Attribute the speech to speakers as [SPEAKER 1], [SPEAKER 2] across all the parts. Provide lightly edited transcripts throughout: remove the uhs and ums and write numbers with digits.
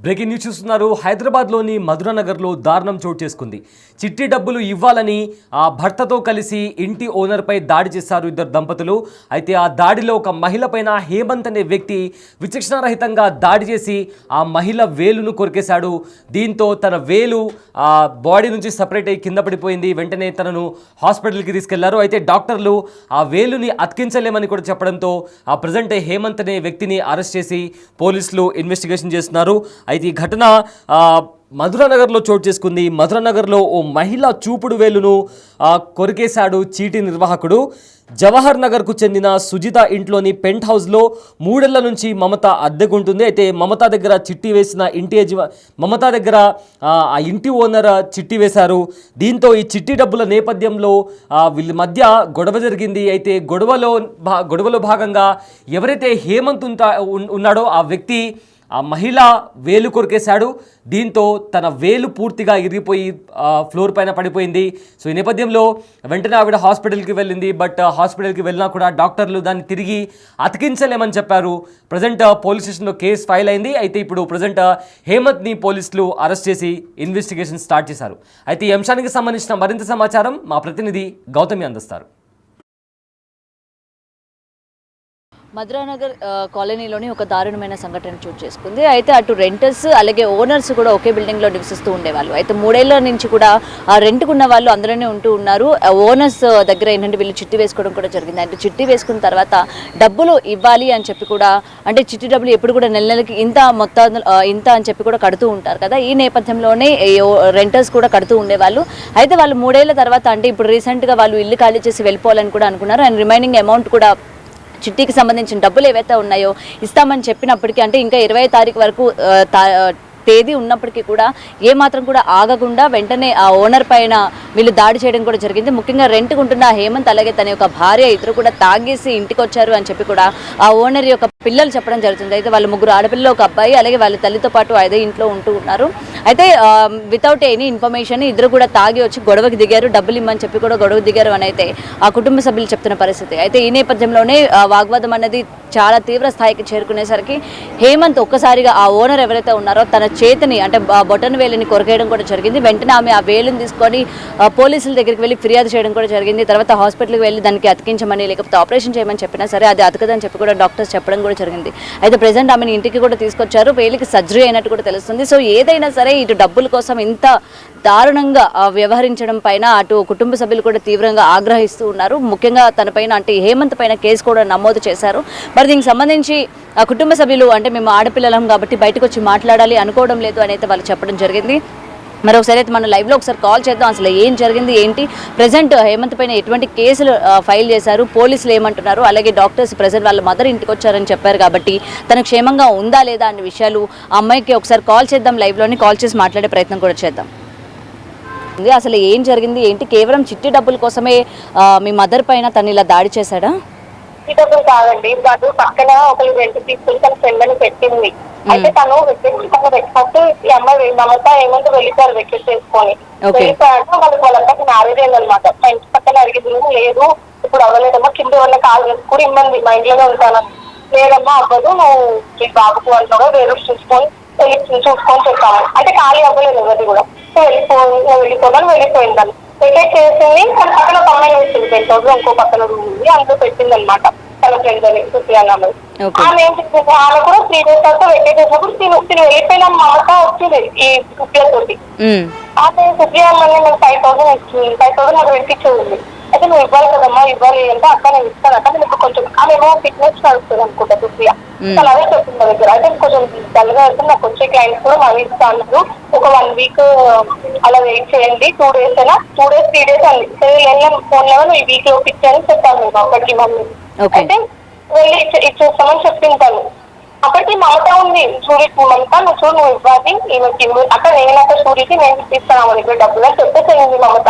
[SPEAKER 1] Breaking news చూస్తున్నారు. హైదరాబాద్లోని మధురానగర్లో దారుణం చోటు చేసుకుంది. చిట్టి డబ్బులు ఇవ్వాలని ఆ భర్తతో కలిసి ఇంటి ఓనర్పై దాడి చేశారు ఇద్దరు దంపతులు. అయితే ఆ దాడిలో ఒక మహిళ పైన హేమంత్ అనే వ్యక్తి విచక్షణారహితంగా దాడి చేసి ఆ మహిళ వేలును కొరికేశాడు. దీంతో తన వేలు ఆ బాడీ నుంచి సపరేట్ అయ్యి కింద పడిపోయింది. వెంటనే తనను హాస్పిటల్కి తీసుకెళ్లారు. అయితే డాక్టర్లు ఆ వేలుని అతికించలేమని కూడా చెప్పడంతో ఆ ప్రజెంట్ హేమంత్ అనే వ్యక్తిని అరెస్ట్ చేసి పోలీసులు ఇన్వెస్టిగేషన్ చేస్తున్నారు. అయితే ఈ ఘటన మధురానగర్లో చోటు చేసుకుంది. మధురానగర్లో ఓ మహిళ చూపుడు వేలును కొరికేశాడు చీటీ నిర్వాహకుడు. జవహర్ నగర్కు చెందిన సుజిత ఇంట్లోని పెంట్ హౌస్లో 3 ఏళ్ల నుంచి మమత అద్దెకుంటుంది. అయితే మమత దగ్గర చిట్టి వేసిన మమత దగ్గర ఆ ఇంటి ఓనర్ చిట్టి వేశారు. దీంతో ఈ చిట్టి డబ్బుల నేపథ్యంలో వీళ్ళ మధ్య గొడవ జరిగింది. అయితే గొడవలో భాగంగా ఎవరైతే హేమంత్ ఉన్నాడో ఆ వ్యక్తి ఆ మహిళ వేలు కొరికేశాడు. దీంతో తన వేలు పూర్తిగా ఇరిగిపోయి ఫ్లోర్ పైన పడిపోయింది. సో ఈ నేపథ్యంలో వెంటనే ఆవిడ హాస్పిటల్కి వెళ్ళింది. బట్ హాస్పిటల్కి వెళ్ళినా కూడా డాక్టర్లు దాన్ని తిరిగి అతికించలేమని చెప్పారు. ప్రజెంట్ పోలీస్ స్టేషన్లో కేసు ఫైల్ అయింది. అయితే ఇప్పుడు ప్రజెంట్ హేమంత్ని పోలీసులు అరెస్ట్ చేసి ఇన్వెస్టిగేషన్ స్టార్ట్ చేశారు. అయితే ఈ అంశానికి సంబంధించిన మరింత సమాచారం మా ప్రతినిధి గౌతమి అందిస్తారు.
[SPEAKER 2] మధురానగర్ కాలనీలోని ఒక దారుణమైన సంఘటన చోటు చేసుకుంది. అయితే అటు రెంటర్స్ అలాగే ఓనర్స్ కూడా ఒకే బిల్డింగ్లో నివసిస్తూ ఉండేవాళ్ళు. అయితే 3 ఏళ్ల నుంచి కూడా ఆ రెంట్కున్న వాళ్ళు అందులోనే ఉంటూ ఉన్నారు. ఓనర్స్ దగ్గర ఏంటంటే వీళ్ళు చిట్టి వేసుకోవడం కూడా జరిగింది. అంటే చిట్టి వేసుకున్న తర్వాత డబ్బులు ఇవ్వాలి అని చెప్పి కూడా, అంటే చిట్టి డబ్బులు ఎప్పుడు కూడా నెలకి ఇంత అని చెప్పి కూడా కడుతూ ఉంటారు కదా. ఈ నేపథ్యంలోనే రెంటర్స్ కూడా కడుతూ ఉండేవాళ్ళు. అయితే వాళ్ళు 3 ఏళ్ల తర్వాత, అంటే ఇప్పుడు రీసెంట్గా వాళ్ళు ఇల్లు ఖాళీ చేసి వెళ్ళిపోవాలని కూడా అనుకున్నారు. అండ్ రిమైనింగ్ అమౌంట్ కూడా చిట్టీకి సంబంధించిన డబ్బులు ఏవైతే ఉన్నాయో ఇస్తామని చెప్పినప్పటికీ, అంటే ఇంకా 20వ తారీఖు వరకు తేదీ ఉన్నప్పటికీ కూడా ఏమాత్రం కూడా ఆగకుండా వెంటనే ఆ ఓనర్ పైన వీళ్ళు దాడి చేయడం కూడా జరిగింది. ముఖ్యంగా రెంట్కు ఉంటున్న హేమంత్ అలాగే తన యొక్క భార్య ఇద్దరు కూడా తాగేసి ఇంటికి వచ్చారు అని చెప్పి కూడా ఆ ఓనర్ యొక్క పిల్లలు చెప్పడం జరుగుతుంది. అయితే వాళ్ళ 3 ఆడపిల్లలు, ఒక అబ్బాయి అలాగే వాళ్ళ తల్లితో పాటు అదే ఇంట్లో ఉంటూ ఉన్నారు. అయితే వితౌట్ ఎనీ ఇన్ఫర్మేషన్ ఇద్దరు కూడా తాగి వచ్చి గొడవకి దిగారు. డబ్బులు ఇమ్మని చెప్పి కూడా గొడవకు దిగారు అని అయితే ఆ కుటుంబ సభ్యులు చెప్తున్న పరిస్థితి. అయితే ఈ నేపథ్యంలోనే వాగ్వాదం అనేది చాలా తీవ్ర స్థాయికి చేరుకునేసరికి హేమంత్ ఒక్కసారిగా ఆ ఓనర్ ఎవరైతే ఉన్నారో తన చేతిని, అంటే బొటన్ వేలుని కొరికేయడం కూడా జరిగింది. వెంటనే ఆమె ఆ వేలుని తీసుకొని పోలీసుల దగ్గరికి వెళ్ళి ఫిర్యాదు చేయడం కూడా జరిగింది. తర్వాత హాస్పిటల్కి వెళ్ళి దానికి అతికించమని లేకపోతే ఆపరేషన్ చేయమని చెప్పినా సరే అది అతకదని చెప్పి కూడా డాక్టర్స్ చెప్పడం కూడా జరిగింది. అయితే ప్రెజెంట్ ఆమెను ఇంటికి కూడా తీసుకొచ్చారు. వేలికి సర్జరీ అయినట్టు కూడా తెలుస్తుంది. సో ఏదైనా సరే ఇటు డబ్బుల కోసం ఇంత దారుణంగా వ్యవహరించడం పైన అటు కుటుంబ సభ్యులు కూడా తీవ్రంగా ఆగ్రహిస్తూ ఉన్నారు. ముఖ్యంగా తన పైన, అంటే హేమంత్ పైన కేసు కూడా నమోదు చేశారు. మరి దీనికి సంబంధించి ఆ కుటుంబ సభ్యులు, అంటే మేము ఆడపిల్లలం కాబట్టి బయటకు వచ్చి మాట్లాడాలి అనుకోవడం లేదు అని అయితే వాళ్ళు చెప్పడం జరిగింది. మరొకసారి అయితే మనం లైవ్లో ఒకసారి కాల్ చేద్దాం. అసలు ఏం జరిగింది ఏంటి, ప్రజెంట్ హేమంత్ పైన ఎటువంటి కేసులు ఫైల్ చేశారు, పోలీసులు ఏమంటున్నారు, అలాగే డాక్టర్స్ ప్రజెంట్ వాళ్ళ మదర్ ఇంటికి వచ్చారని చెప్పారు కాబట్టి తనకు క్షేమంగా ఉందా లేదా అనే విషయాలు ఆ అమ్మాయికి ఒకసారి కాల్ చేద్దాం. లైవ్లోని కాల్ చేసి మాట్లాడే ప్రయత్నం కూడా చేద్దాం. అసలు ఏం జరిగింది ఏంటి, కేవలం చిట్టి డబ్బుల కోసమే మీ మదర్ పైన తను ఇలా దాడి చేశాడా?
[SPEAKER 3] డబ్బులు కాదండి, వాడు పక్కన ఒకరు రెంట్ తీసుకుని తన ఫ్రెండ్ అని పెట్టింది. అయితే తను ఫస్ట్ ఈ అమ్మాయి మమత ఏమంటే వెళ్ళిపోయారు వెకెట్ చేసుకొని. వెళ్ళిపోయాక వాళ్ళకి మ్యారేజ్ అయిందనమాట. మా ఇంటి పక్కన అడిగింది, లేదు ఇప్పుడు అవ్వలేదమ్మా, కింద వాళ్ళ కాల్ చేసుకుని ఇమ్మంది, మా ఇంట్లోనే ఉంటాను. లేదమ్మా అవ్వదు, నువ్వు మీ బాబుకు అంటావు వేరే చూసుకొని చెప్పాము. అంటే ఖాళీ అవ్వలేదు ఎవరిది కూడా. సో వెళ్ళిపోదాను వెళ్ళిపోయిందని వెకేట్ చేసింది. తన పక్కన ఒక అమ్మాయి వచ్చింది, 10,000 ఇంకో పక్కన రూమ్ ఉంది, అందులో పెట్టింది అనమాట తన ఫ్రెండ్ అని సుప్రియాని అమ్మాయి. ఆమె ఏం చెప్పింది, ఆమె కూడా 3 days తర్వాత వెకేట్ చేసినప్పుడు తిను వెళ్ళిపోయిన మమత వచ్చింది ఈ సుప్రియ తోటి. ఆమె సుప్రియ అమ్మని నేను 5,000 ఇచ్చింది, 5,000 నాకు వెంటిచ్చేది. అయితే నువ్వు ఇవ్వాలి కదమ్మా, ఇవ్వాలి అంటే అక్క నేను ఇస్తాను అక్క, నేను కొంచెం ఆమెమో ఫిట్నెస్ నడుస్తుంది అనుకుంటా సుప్రియ. అలా అదే చెప్తుంది దగ్గర. అయితే కొంచెం డల్గా వెళ్తే నాకు వచ్చే క్లయింట్స్ కూడా మనీ ఇస్తా అన్నారు, ఒక 1 week అలా వెయిట్ చేయండి, 2 days అయినా 2 days 3 days అండి. సరే ఫోన్ లెవెల్ ఈ వీక్ లో ఇచ్చాను చెప్పాను నేను అప్పటికి మమ్మీ. అయితే వెళ్ళి ఇచ్చేస్తామని చెప్పింటాను. అప్పటికి మమత ఉంది, చూడి మమత నువ్వు చూడు, నువ్వు ఇవ్వాలి ఈమెకి అక్కడ నేను అక్కడ చూడికి నేను ఇస్తాను ఆమె దగ్గర డబ్బులు అని చెప్పేసేయండి మమత.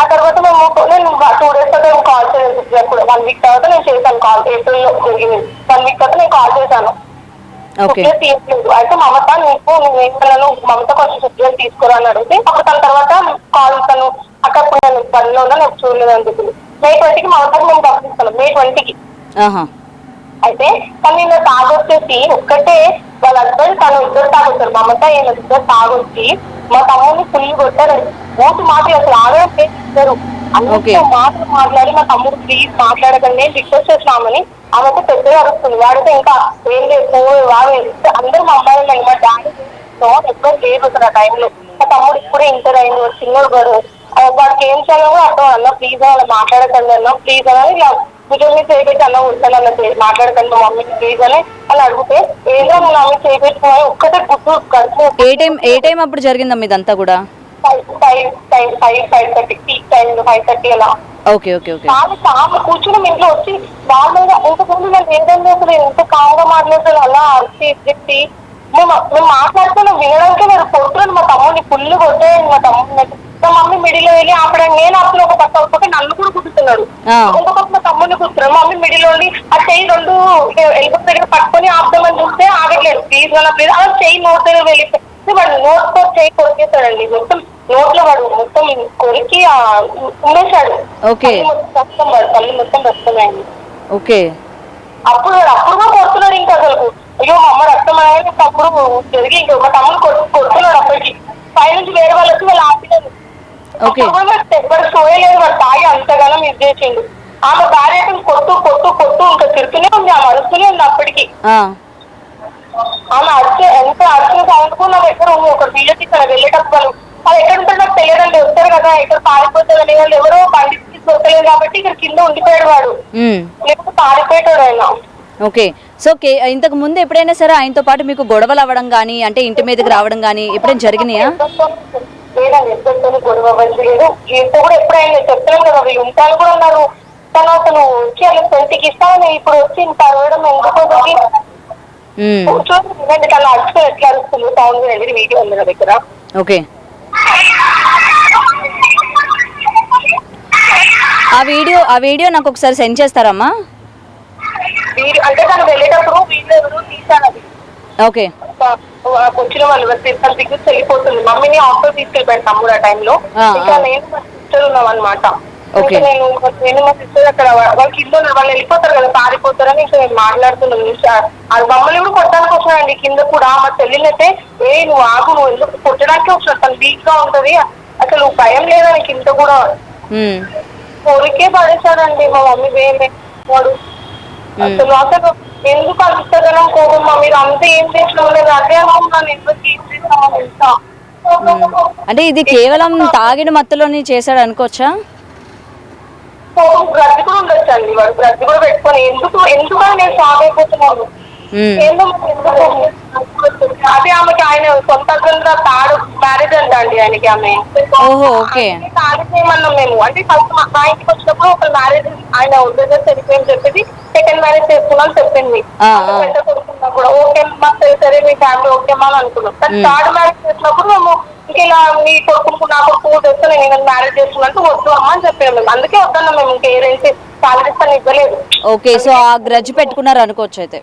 [SPEAKER 3] ఆ తర్వాత నేను 2 days తర్వాత నేను కాల్ చేయలేదు, 1 week తర్వాత నేను చేశాను కాల్. ఏప్రిల్లో జరిగింది. 1 week తర్వాత నేను కాల్ చేశాను, తీయలేదు. అయితే మమత నువ్వేమన్నాను మమత కొంచెం సుప్రియం తీసుకురా అని అడిగితే అప్పుడు తన తర్వాత కాల్ తను అక్కడ నేను పనిలో ఉన్నా నాకు చూడలేదు అని చెప్పింది. May 20కి మమతకు నేను పంపిస్తాను, May 20కి. అయితే తను ఇలా తాగొచ్చేసి ఒక్కటే వాళ్ళ హస్బెండ్ తను ఇద్దరు కొడతారు. మమత ఏదో తాగొచ్చి మా తమ్ముడిని ఫుల్ కొట్టారండి. మూతి మాటలు అసలు ఆగడం ఇస్తారు.
[SPEAKER 2] ఓకే.
[SPEAKER 3] అంత మాటలు మాట్లాడి మా తమ్ముడు ప్లీజ్ మాట్లాడకండి నేను రిక్వెస్ట్ చేస్తున్నామని ఆమెకు పెద్దగా అరుస్తుంది. వాడితే ఇంకా ఏం లేదు వాడు అందరూ మా అమ్మాయి మా డాడీ ఎప్పుడో లేదు అసలు ఆ టైంలో. మా తమ్ముడు ఇప్పుడే ఇంటర్ అయింది, చిన్నోడు వాడికి ఏం చేయాలో కూడా అర్థం అన్న ప్లీజ్ అలా మాట్లాడకండి అన్న ప్లీజ్ అని ఇలా భుజం మీద చేయబెట్టి అన్న ఉంటాను అన్న మాట్లాడకండి మా మమ్మీకి ప్లీజ్ అని అని అడిగితే ఏదో నేను ఆమె చేయబెట్టుకుని ఒక్కటే గుర్తు కడుపు.
[SPEAKER 2] ఏ టైం అప్పుడు జరిగిందమ్మా ఇదంతా కూడా?
[SPEAKER 3] 5:30 అలా.
[SPEAKER 2] Okay okay okay.
[SPEAKER 3] ఆమె కూర్చుని ఇంట్లో వచ్చి వాళ్ళ మీద ఇంతకుముందు వాళ్ళు ఏదైనా అసలు ఎంత కామ్గా మాట్లాడతారు అలా అరిచి చెప్పి మేము మాట్లాడుతున్నా వినడానికే మీరు కొడుతున్నాను. మా తమ్ముడిని ఫుల్ కొట్టేయండి మా తమ్ముడిని. మా మమ్మీ మిడిలో వెళ్ళి ఆపడానికి నేను అప్పుడు ఒక పక్క ఒక్కొక్క నన్ను కూడా కుట్టుతున్నాడు. ఇంకొక మా తమ్ముడిని కుడుతున్నాడు. మా మమ్మీ మిడిలో ఉండి ఆ చెయ్యి రెండు ఎలుగు దగ్గర పట్టుకొని ఆపుదామని చూస్తే ఆగట్లేదు. ప్లీజ్ అలా ప్లీజ్ అలా చెయ్యి నోట్ దగ్గర వెళ్ళిపోయి వాడు నోట్తో చెయ్యి కొరికేస్తాడండి. మొత్తం నోట్లో వాడు మొత్తం కొరికి ఉమ్మేశాడు. తల్లి మొత్తం రక్తమైంది.
[SPEAKER 2] ఓకే.
[SPEAKER 3] అప్పుడు కూడా కొడుతున్నాడు ఇంకా అసలు. అయ్యో మా అమ్మ రక్తం అనేది అప్పుడు జరిగి ఇంకా మా తమ్ముడు కొడుతున్నాడు. అప్పటికి పైనుంచి వేరే వాళ్ళు వచ్చి వాళ్ళు ఆపినారు. వాడు సోయలేదు, వాడు తాగి అంతగానం ఇది చేసిండు. ఆమె భార్య కొట్టు కొట్టు కొట్టు ఇంకా తిరుగుతూనే ఉంది, ఆమె అరుస్తూనే ఉంది. అప్పటికి ఆమె ఎంత అరిచిన సౌండ్ కూడా నాకు ఎక్కడ ఉంది. ఒక వీళ్ళకి ఇక్కడ వెళ్ళేటప్పుడు వాళ్ళు ఎక్కడ ఉంటారు నాకు తెలియదండి. వస్తారు కదా ఇక్కడ పారిపోతారు అనే వాళ్ళు ఎవరో బండి దొరకలేదు కాబట్టి ఇక్కడ కింద ఉండిపోయాడు వాడు, లేకపోతే పారిపోయాడు ఆయన.
[SPEAKER 2] ఓకే. సో ఇంతకు ముందు ఎప్పుడైనా సరే ఆయనతో పాటు మీకు గొడవలు అవ్వడం కానీ అంటే ఇంటి మీదకి రావడం కానీ ఎప్పుడైనా జరిగినాయా?
[SPEAKER 3] లేదండి, ఎక్కడితో గొడవ అవ్వలేదు. ఇంత కూడా ఎప్పుడైనా చెప్తున్నాం కదా వీళ్ళు ఉంటాను కూడా ఉన్నారు. తను అసలు వచ్చి అలా 20కి ఇస్తాను ఇప్పుడు వచ్చి ఇంత అరవడం ఎందుకు చూడండి. తను అరుచుకొని ఎట్లా అరుస్తుంది సౌండ్ అనేది వీడియో ఉంది నా దగ్గర.
[SPEAKER 2] ఓకే. ఆ వీడియో నాకు ఒకసారి సెండ్ చేస్తారమ్మా?
[SPEAKER 3] అంటే తను వెళ్ళేటప్పుడు వీడియో ఎవరు తీసాను అది.
[SPEAKER 2] ఓకే.
[SPEAKER 3] వచ్చిన వాళ్ళు తన దగ్గర వెళ్ళిపోతుంది. మమ్మీని ఆఫర్ తీసుకెళ్ళిపోయాడు తమ్ముడు ఆ టైంలో. ఇంకా నేను మా సిస్టర్ ఉన్నాం అనమాట. నేను మా సిస్టర్ అక్కడ వాళ్ళకి ఇల్లు వాళ్ళు వెళ్ళిపోతారు కదా పారిపోతారని ఇంకా నేను మాట్లాడుతున్నాను. అది మమ్మల్ని కూడా కొట్టడానికి వస్తున్నాడండి కింద కూడా. మా చెల్లినైతే నువ్వు ఆగు నువ్వు ఎందుకు కొట్టడానికి వస్తున్నాడు, తను వీక్ గా ఉంటది అసలు భయం లేదని కింద కూడా కొరికే పడేశాడండి మా మమ్మీ వేరే వాడు. అసలు ఎందుకు అంతగనం కోపం మీరు అంతా ఏం చేసినా లేదు అదే నన్ను ఎందుకు ఏం చేస్తామని తెలుసా.
[SPEAKER 2] అంటే ఇది కేవలం తాగిన మత్తులోని చేశాడు అనుకోవచ్చా?
[SPEAKER 3] కోపం బ్రద్ది కూడా ఉండొచ్చు అండి. వాడు బ్రద్ది కూడా పెట్టుకొని ఎందుకని నేను షాక్ అయిపోతున్నాను. అదే ఆమెకి ఆయన సొంత తాడు మ్యారేజ్ అంట అండి ఆయనకి. ఆమె తాడు చేయమన్నాం మేము. అంటే ఫస్ట్ మా ఇంటికి వచ్చినప్పుడు ఒక మ్యారేజ్ ఆయన ఉద్యోగం చనిపోయింది చెప్పేసి సెకండ్ మ్యారేజ్ చేసుకున్నాను చెప్పింది. పెద్ద కొడుకున్నా కూడా ఓకే మాకు సరే మీ ఫ్యామిలీ ఓకే మా అని అనుకున్నాం. కానీ థర్డ్ మ్యారేజ్ చేసినప్పుడు మేము ఇంకా ఇలా మీ కొడుకు నా కొడుకు తెస్తే నేను మ్యారేజ్ చేస్తున్నట్టు వద్దు అమ్మ అని చెప్పాము మేము. అందుకే వద్దన్నాం మేము. ఇంకేదైతే సాలరీస్తాను ఇవ్వలేదు.
[SPEAKER 2] ఓకే. సో ఆ గ్రడ్జ్ పెట్టుకున్నారు అనుకోవచ్చు అయితే?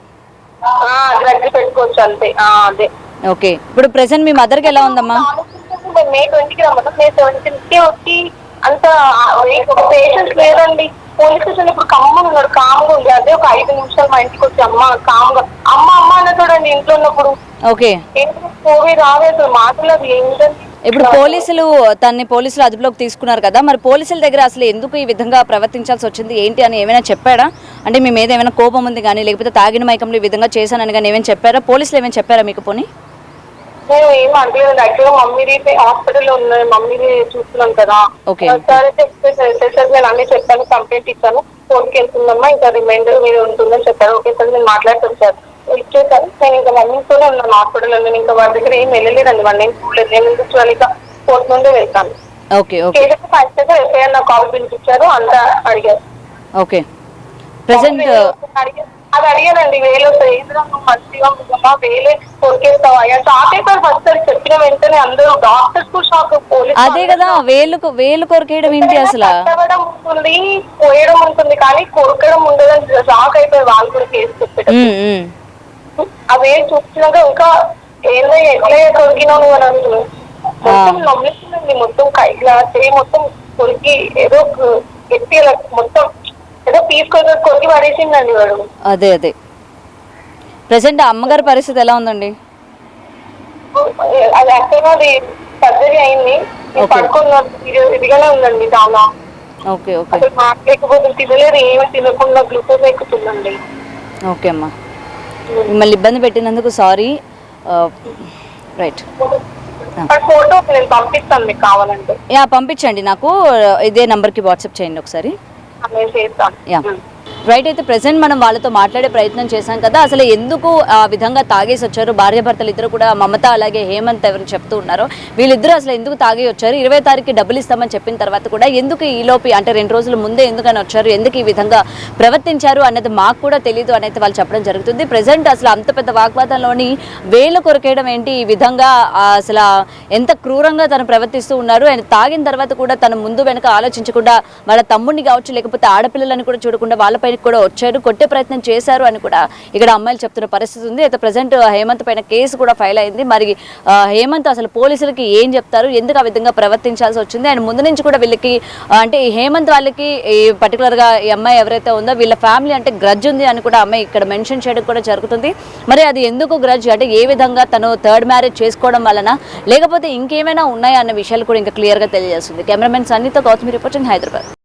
[SPEAKER 3] గ్రడ్జ్ పెట్టుకోవచ్చు అంతే. అదే.
[SPEAKER 2] ఓకే. ఇప్పుడు ప్రెసెంట్ మీ మదర్ కి ఎలా ఉందమ్మా?
[SPEAKER 3] May 20కి రమ్మన్నా May 17కి వచ్చి అంత పేషెన్స్ లేదండి. పోలీస్ స్టేషన్ ఇప్పుడు కామ్గా ఉంది. అదే ఒక 5 నిమిషాలు మా ఇంటికి వచ్చి అమ్మ కామ్గా అమ్మ అన్న చూడండి ఇంట్లో ఉన్నప్పుడు.
[SPEAKER 2] ఓకే.
[SPEAKER 3] కోవిడ్ రాలేదు మాటలేదు ఏంటండి.
[SPEAKER 2] ఇప్పుడు పోలీసులు అదుపులోకి తీసుకున్నారు కదా, మరి పోలీసుల దగ్గర అసలు ఎందుకు ఈ విధంగా ప్రవర్తించాల్సి వచ్చింది ఏంటి అని ఏమైనా చెప్పాడా? అంటే మీ మీద ఏమైనా కోపం ఉంది కానీ లేకపోతే తాగిన మైకంలో ఈ విధంగా చేశానని కానీ ఏమైనా చెప్పారా? పోలీసులు ఏమైనా చెప్పారా మీకు? పోనీ
[SPEAKER 3] నేను ఏం అంటలేదు. యాక్చువల్గా మమ్మీది హాస్పిటల్లో ఉన్నాయి, మమ్మీని చూస్తున్నాం కదా. సరే సార్ నేను అన్ని చెప్పాను, కంప్లైంట్ ఇచ్చాను, కోర్టుకి వెళ్తుందమ్మా ఇంకా రిమైండర్ మీద ఉంటుందని చెప్పారు. ఓకే సార్ నేను మాట్లాడతాను సార్ ఇచ్చేసాను. నేను ఇంకా మమ్మీతోనే ఉన్నాను హాస్పిటల్లో. నేను ఇంకా వారి దగ్గర ఏం వెళ్ళలేదండి. వాడిని ఏం చూడలేదు. నేను ఎందుకు ఇక కోర్టు నుండే వెళ్తాను. ఎఫ్ఐఆర్ నాకు కాల్ పిలిపించారు అంతా అడిగారు.
[SPEAKER 2] ఓకే. ప్రెసెంట్
[SPEAKER 3] అది అడిగానండి వేలు మంచిగా ఉందమ్మా వేలే కొరికేస్తావా షాక్ అయిపోయారు ఫస్ట్ అది చెప్పిన వెంటనే అందరూ డాక్టర్స్ కూడా షాక్.
[SPEAKER 2] అదే కదా వేలు కొరికేయడం ఏంటి అసలు?
[SPEAKER 3] కట్టడం ఉంటుంది పోయడం ఉంటుంది కానీ కొరకడం ఉండదని షాక్ అయిపోయారు వాళ్ళు కూడా కేసు చెప్పారు. ఆ వేలు చూసినాక ఇంకా ఏదో ఎట్లా కొరికినావు నువ్వు అని అంటున్నావు. మొత్తం నమ్ముతుందండి. మొత్తం ఇలా చేయి మొత్తం కొరికి ఏదో ఎత్తి మొత్తం ఏదో కొరికి పడేసిందండి వాడు.
[SPEAKER 2] అదే ప్రెసెంట్ అమ్మగారి పరిస్థితి ఎలా ఉందండి?
[SPEAKER 3] అది యాక్చువల్గా అది సర్జరీ అయింది.
[SPEAKER 2] Okay.
[SPEAKER 3] పడుకున్న ఇదిగానే ఉందండి చాలా.
[SPEAKER 2] ఓకే ఓకే
[SPEAKER 3] అసలు మాట్లాడకపోతే తినలేదు, ఏమి తినకుండా గ్లూకోజ్ ఎక్కుతుందండి.
[SPEAKER 2] ఓకే అమ్మా, మిమ్మల్ని ఇబ్బంది పెట్టినందుకు సారీ. రైట్,
[SPEAKER 3] ఫోటో నేను పంపిస్తాను మీకు కావాలంటే.
[SPEAKER 2] యా పంపించండి నాకు, ఇదే నెంబర్కి వాట్సాప్ చేయండి ఒకసారి.
[SPEAKER 3] నేను చేస్తాను.
[SPEAKER 2] Yeah right. అయితే ప్రెసెంట్ మనం వాళ్ళతో మాట్లాడే ప్రయత్నం చేశాం కదా, అసలు ఎందుకు ఆ విధంగా తాగేసి వచ్చారు భార్యాభర్తలు ఇద్దరు కూడా, మమత అలాగే హేమంత్ ఎవరు చెప్తూ ఉన్నారో వీళ్ళిద్దరూ అసలు ఎందుకు తాగి వచ్చారు, 20 తారీఖుకి డబ్బులు ఇస్తామని చెప్పిన తర్వాత కూడా ఎందుకు ఈలోపు అంటే 2 రోజుల ముందే ఎందుకని వచ్చారు, ఎందుకు ఈ విధంగా ప్రవర్తించారు అనేది మాకు కూడా తెలియదు అనేది వాళ్ళు చెప్పడం జరుగుతుంది. ప్రెసెంట్ అసలు అంత పెద్ద వాగ్వాదంలోని వేలు కొరకేయడం ఏంటి, ఈ విధంగా అసలు ఎంత క్రూరంగా తను ప్రవర్తిస్తూ ఉన్నారు. ఆయన తాగిన తర్వాత కూడా తన ముందు వెనక ఆలోచించకుండా వాళ్ళ తమ్ముడిని కావచ్చు లేకపోతే ఆడపిల్లలని కూడా చూడకుండా వాళ్ళపై కూడా వచ్చారు, కొట్టే ప్రయత్నం చేశారు అని కూడా ఇక్కడ అమ్మాయిలు చెప్తున్న పరిస్థితి ఉంది. అయితే ప్రజెంట్ హేమంత్ పైన కేసు కూడా ఫైల్ అయింది. మరి హేమంత్ అసలు పోలీసులకి ఏం చెప్తారు, ఎందుకు ఆ విధంగా ప్రవర్తించాల్సి వచ్చింది, అండ్ ముందు నుంచి కూడా వీళ్ళకి అంటే ఈ హేమంత్ వాళ్ళకి ఈ పర్టికులర్గా ఈ అమ్మాయి ఎవరైతే ఉందో వీళ్ళ ఫ్యామిలీ అంటే గ్రడ్జ్ ఉంది అని కూడా అమ్మాయి ఇక్కడ మెన్షన్ చేయడం కూడా జరుగుతుంది. మరి అది ఎందుకు గ్రడ్జ్ అంటే ఏ విధంగా తను థర్డ్ మ్యారేజ్ చేసుకోవడం వలన లేకపోతే ఇంకేమైనా ఉన్నాయా అన్న విషయాలు కూడా ఇంకా క్లియర్గా తెలియజేస్తుంది. కెమెరామెన్ సన్నీతో గౌతమి రిపోర్టింగ్, హైదరాబాద్.